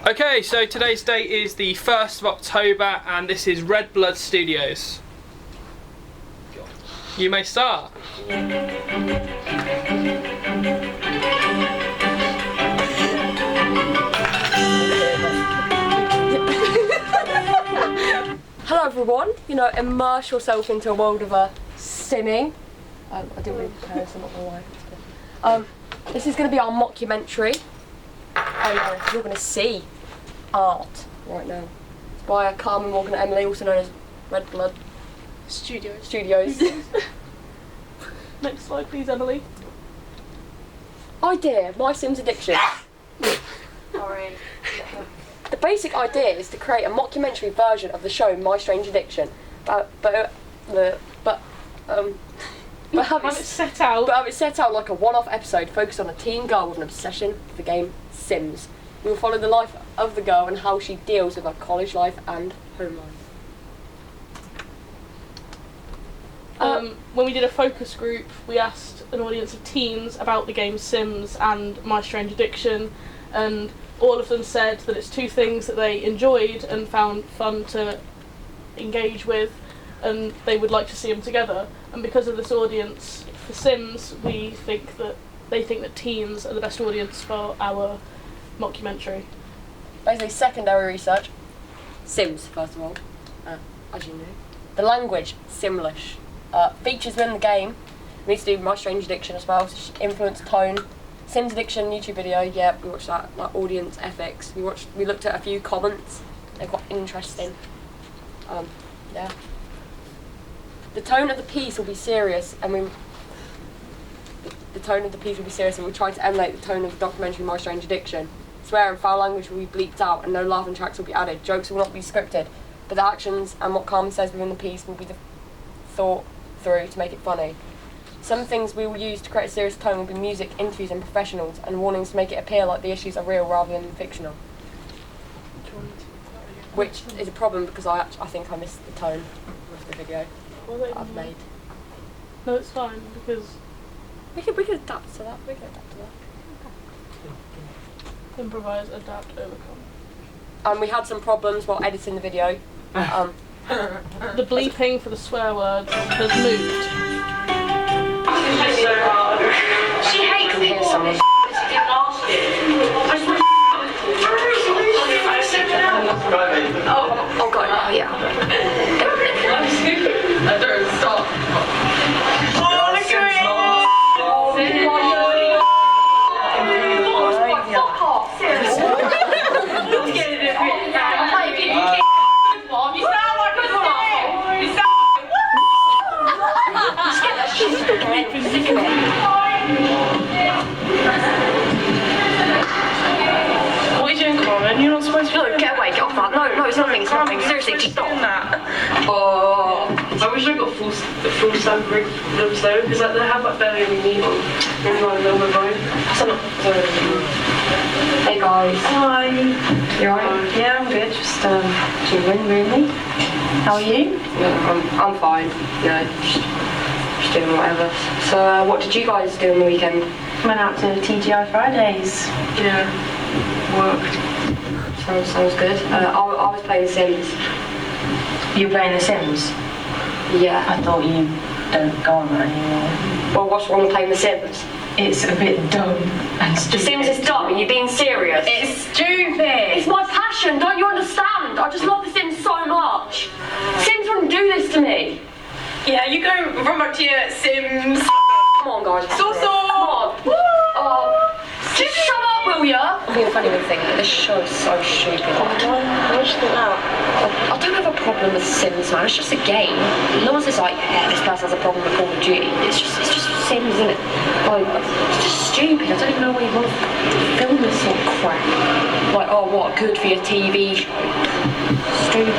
Okay, so today's date is the 1st of October and this is Red Blood Studios. You may start. Hello everyone, immerse yourself into a world of simming. I didn't really prepare this, I'm not gonna lie. This is going to be our mockumentary, and you're going to see art right now. It's by Carmen, Morgan and Emily, also known as Red Blood Studios. Next slide please, Emily. Idea, My Sims Addiction. Sorry. The basic idea is to create a mockumentary version of the show My Strange Addiction, but have it set out like a one-off episode focused on a teen girl with an obsession with the game Sims. We will follow the life of the girl and how she deals with her college life and home life. When we did a focus group, we asked an audience of teens about the game Sims and My Strange Addiction, and all of them said that it's two things that they enjoyed and found fun to engage with, and they would like to see them together. And because of this audience for Sims, they think that teens are the best audience for our mockumentary. Basically, secondary research. Sims, first of all, as you know. The language, Simlish. Features within the game. We need to do My Strange Addiction as well. Influence, tone. Sims Addiction YouTube video. Yeah, we watched that. Like audience ethics. We looked at a few comments. They're quite interesting. Yeah. The tone of the piece will be serious, and we'll try to emulate the tone of the documentary My Strange Addiction. Swear and foul language will be bleeped out, and no laughing tracks will be added. Jokes will not be scripted, but the actions and what Carmen says within the piece will be thought through to make it funny. Some things we will use to create a serious tone will be music, interviews and professionals, and warnings to make it appear like the issues are real rather than fictional. Which is a problem because I think I missed the tone of the video that I've made. No, it's fine because we could adapt to that. Improvise, adapt, overcome. And we had some problems while editing the video. The bleeping for the swear words has moved. She hates me. She didn't ask you. Oh god, oh yeah. I don't stop. What are you doing, Corin? You're not supposed to be like, Get away, get off that. No, it's nothing, seriously, just stop. Oh, I wish I got full stamp ribs though, because like, they have like barely any meat on. Hey guys. Hi. You alright? Yeah, I'm good. Just chilling, really. How are you? Yeah, I'm fine. Just doing whatever. So, what did you guys do on the weekend? Went out to TGI Fridays. Yeah. Worked. Sounds good. I was playing Sims. You're playing The Sims? Yeah. I thought you don't go on that anymore. Well, what's wrong with playing The Sims? It's a bit dumb and The stupid. Sims is dumb. Are you being serious? It's stupid! It's my passion. Don't you understand? I just love The Sims so much. Sims wouldn't do this to me. Yeah, you go run back to your Sims. Come on, guys. So. Come on. Just shut up, will ya? I'm being funny with the thing, but this show is so stupid. What do you think now? I don't have a problem with Sims, man. It's just a game. No one says like, yeah, this person has a problem with Call of Duty. It's just Sims, isn't it? Like, it's just stupid. I don't even know why you want to film this sort of crap. Like, oh, what? Good for your TV show. Stupid.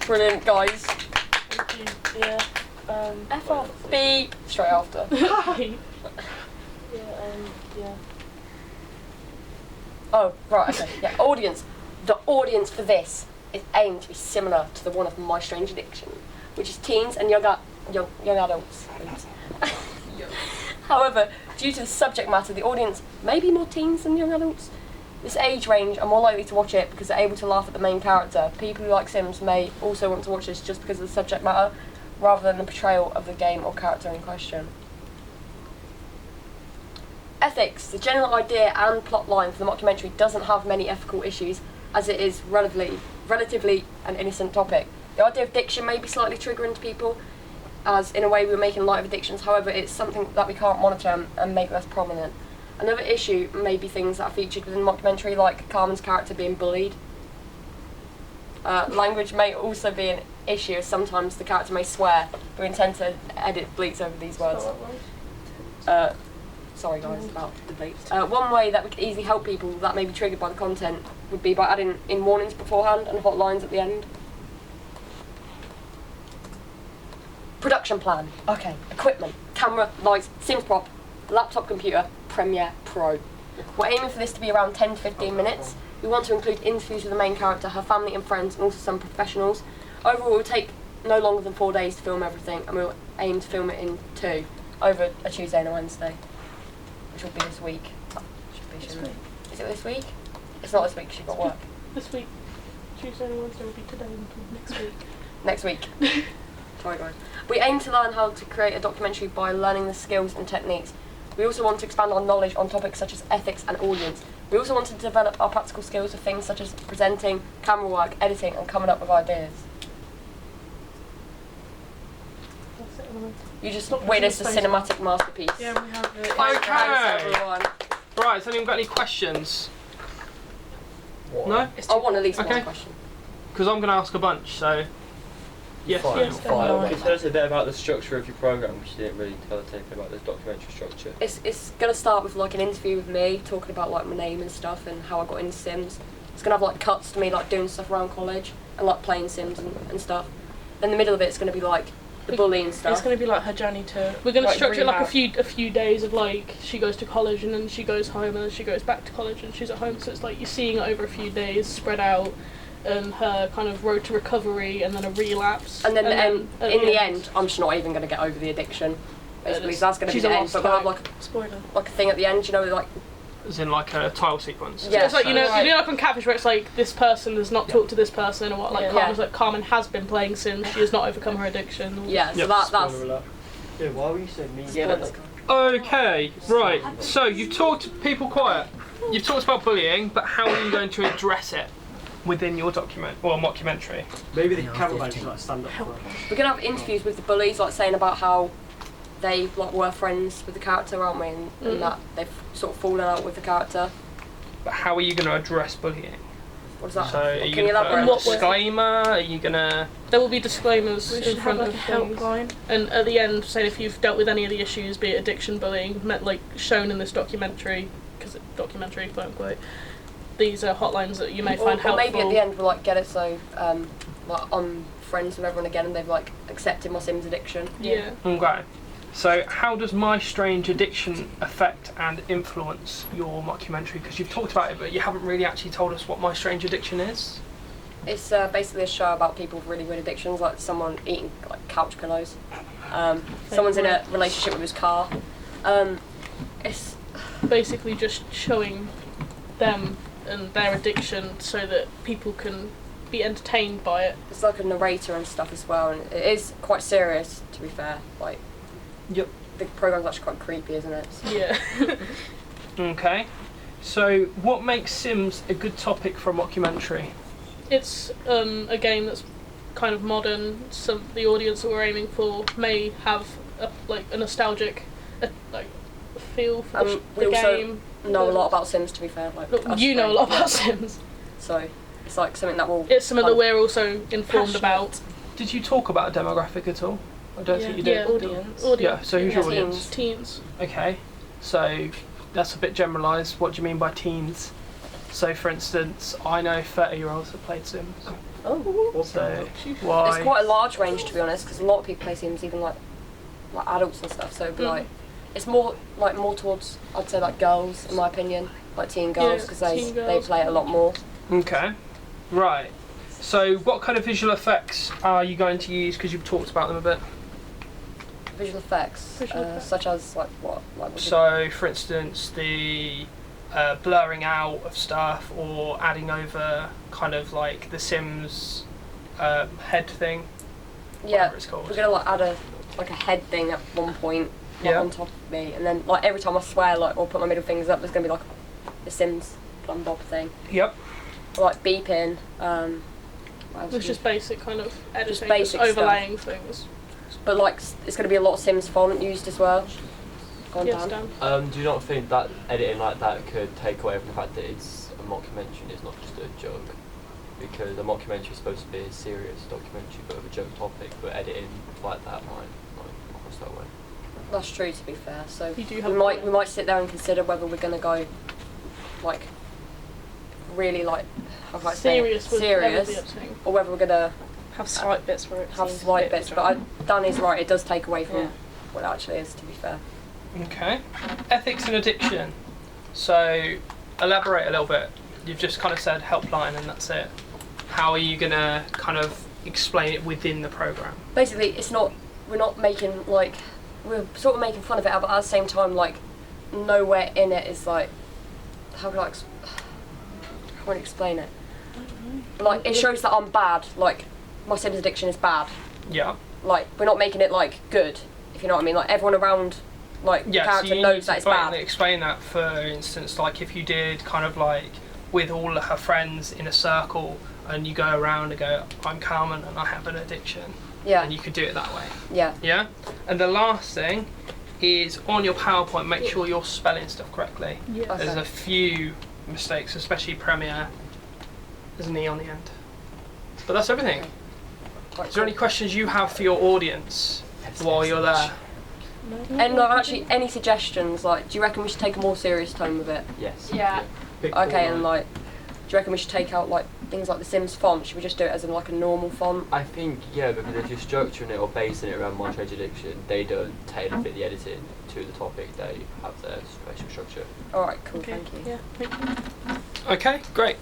Brilliant, guys. Yeah. F off. B. Straight after. Hi. Yeah. Oh, right, okay. Yeah, audience. The audience for this is aimed to be similar to the one of My Strange Addiction, which is teens and young adults. However, due to the subject matter, the audience may be more teens than young adults. This age range are more likely to watch it because they're able to laugh at the main character. People who like Sims may also want to watch this just because of the subject matter, rather than the portrayal of the game or character in question. Ethics. The general idea and plot line for the mockumentary doesn't have many ethical issues, as it is relatively an innocent topic. The idea of addiction may be slightly triggering to people, as in a way we're making light of addictions, however it's something that we can't monitor and make less prominent. Another issue may be things that are featured within the mockumentary, like Carmen's character being bullied. Language may also be an issue, as sometimes the character may swear, but we intend to edit bleeps over these words. Sorry guys about the bleeps. One way that we could easily help people that may be triggered by the content would be by adding in warnings beforehand and hotlines at the end. Production plan. Okay, equipment, camera, lights, Sims prop, laptop computer, Premiere Pro. We're aiming for this to be around 10 to 15 minutes. We want to include interviews with the main character, her family and friends, and also some professionals. Overall, it will take no longer than 4 days to film everything, and we'll aim to film it in 2, over a Tuesday and a Wednesday, which will be this week. Should be, shouldn't it? Is it this week? It's not this week, she's got work. This week, Tuesday and Wednesday will be today until next week. Next week. Sorry guys. We aim to learn how to create a documentary by learning the skills and techniques. We also want to expand our knowledge on topics such as ethics and audience. We also want to develop our practical skills of things such as presenting, camera work, editing, and coming up with ideas. You just witnessed a cinematic masterpiece. Yeah, we have it. Okay. Everyone. Right, has anyone got any questions? No? I want at least Okay. one question. Because I'm going to ask a bunch, so... Yes. Fine, Yes, fine. definitely. Can you tell us a bit about the structure of your programme, which you didn't really tell us anything about the documentary structure? It's gonna start with like an interview with me, talking about like my name and stuff and how I got into Sims. It's gonna have like cuts to me like doing stuff around college and like playing Sims and stuff. Then the middle of it's gonna be like the bullying stuff. It's going to be like her journey to. We're going to Like structure it like rehab. a few days of like she goes to college and then she goes home and then she goes back to college and she's at home. So it's like you're seeing it over a few days spread out, and her kind of road to recovery and then a relapse. And then at in the end, I'm just not even gonna get over the addiction. Basically, so that's gonna be she's the a end. lost But we'll have type. like Spoiler. a thing at the end, you know, like As in like a tile sequence. Yeah. So it's like you know, Right. like on Catfish where it's like this person does not talk to this person and what like Yeah. Carmen's like Carmen has been playing Sims, she has not overcome her addiction. all yeah. So Yep. that's Spoiler alert. Yeah, why were you so mean? spoilers. Okay, right. So you've talked, people quiet. You've talked about bullying, but how are you going to address it within your mockumentary? Maybe the cameraman should like stand up for it. We're gonna have interviews with the bullies, like saying about how they like were friends with the character, aren't we? And that they've sort of fallen out with the character. But how are you going to address bullying? What is that? So are you Can you going to put a elaborate? What way? disclaimer? Are you going to... There will be disclaimers We in should have front like of a things. helpline. And at the end, saying if you've dealt with any of the issues, be it addiction, bullying, like shown in this documentary, because it's documentary, quote unquote, these are hotlines that you may find Or helpful. maybe at the end we'll like get it so like I'm friends with everyone again and they've like accepted my Sims addiction. Yeah. Okay. So how does My Strange Addiction affect and influence your mockumentary? Because you've talked about it, but you haven't really actually told us what My Strange Addiction is. It's basically a show about people with really weird addictions, like someone eating like couch pillows. Someone's in a relationship with his car. It's Basically just showing them and their addiction so that people can be entertained by it. it's like a narrator and stuff as well, and it is quite serious to be fair. Like Yep. the programme's actually quite creepy, isn't it? Yeah. Okay. So what makes Sims a good topic for a mockumentary? It's a game that's kind of modern. Some the audience that we're aiming for may have a nostalgic feel for We the also game. know a lot about Sims, to be fair. Like Look, us you know a three. lot about Sims. So it's like something that will. It's something that we're also informed about. Did you talk about a demographic at all? I don't think you did. Yeah, Audience. Yeah, so who's your Yeah. audience? Teens. Okay, so that's a bit generalised. What do you mean by teens? So, for instance, I know 30-year-olds that played Sims. Oh. So, It's why? quite a large range, to be honest, because a lot of people play Sims, even like adults and stuff. So it'd be like, it's more towards, I'd say, like girls, in my opinion, like teen girls, Yeah, because teen they girls. play it a lot more. Okay, right. So, what kind of visual effects are you going to use? Because you've talked about them a bit. visual effects, Visual effects. such as like what? Like what So, for instance, the blurring out of stuff, or adding over kind of like the Sims head thing, yeah, whatever it's called. we're gonna like add a head thing at one point, like, Yeah. on top of me, and then like every time I swear like or put my middle fingers up, there's gonna be like the Sims plum bob thing, Yep. or, like beeping. What else It's is just basic kind of editing, basic just overlaying things. but like it's gonna be a lot of Sims font used as well. Go on, Yes, Dan. Dan. Do you not think that editing like that could take away from the fact that it's a mockumentary and it's not just a joke? Because a mockumentary is supposed to be a serious documentary but with a joke topic, but editing like that might cross that way. That's true, to be fair. So You do we have a might point. we might sit there and consider whether we're gonna go like really like how can I say it? Serious with level of the serious, editing. or whether we're gonna Have slight bits where it have seems a slight bit bits. But Danny's right; it does take away from Yeah. what it actually is. To be fair. Okay. Ethics and addiction. So, elaborate a little bit. You've just kind of said helpline and that's it. How are you gonna kind of explain it within the program? Basically, it's not. We're not making like we're sort of making fun of it, but at the same time, like nowhere in it is like how can I explain it? Like it shows that I'm bad. Like my Sims addiction is bad. Yeah. Like we're not making it like good, if you know what I mean. Like everyone around, like the Yeah, so character you knows need that to it's bad. explain that, for instance, like if you did kind of like with all of her friends in a circle and you go around and go, I'm Carmen and I have an addiction. Yeah, And you could do it that way. yeah, Yeah? And the last thing is on your PowerPoint, make sure you're spelling stuff correctly. Yeah. Okay. There's a few mistakes, especially Premiere. There's an E on the end. But that's everything. quite Is there any questions you have for your audience while you're there? And like, actually, any suggestions? Like, do you reckon we should take a more serious tone with it? Yes. Yeah. Okay, and like, do you reckon we should take out like things like the Sims font? Should we just do it as in like a normal font? I think, yeah, because if you're structuring it or basing it around My Strange Addiction, they don't tailor fit the editing to the topic, they have their special structure. All right, cool, Okay. thank you. Yeah. Thank you. Okay, great.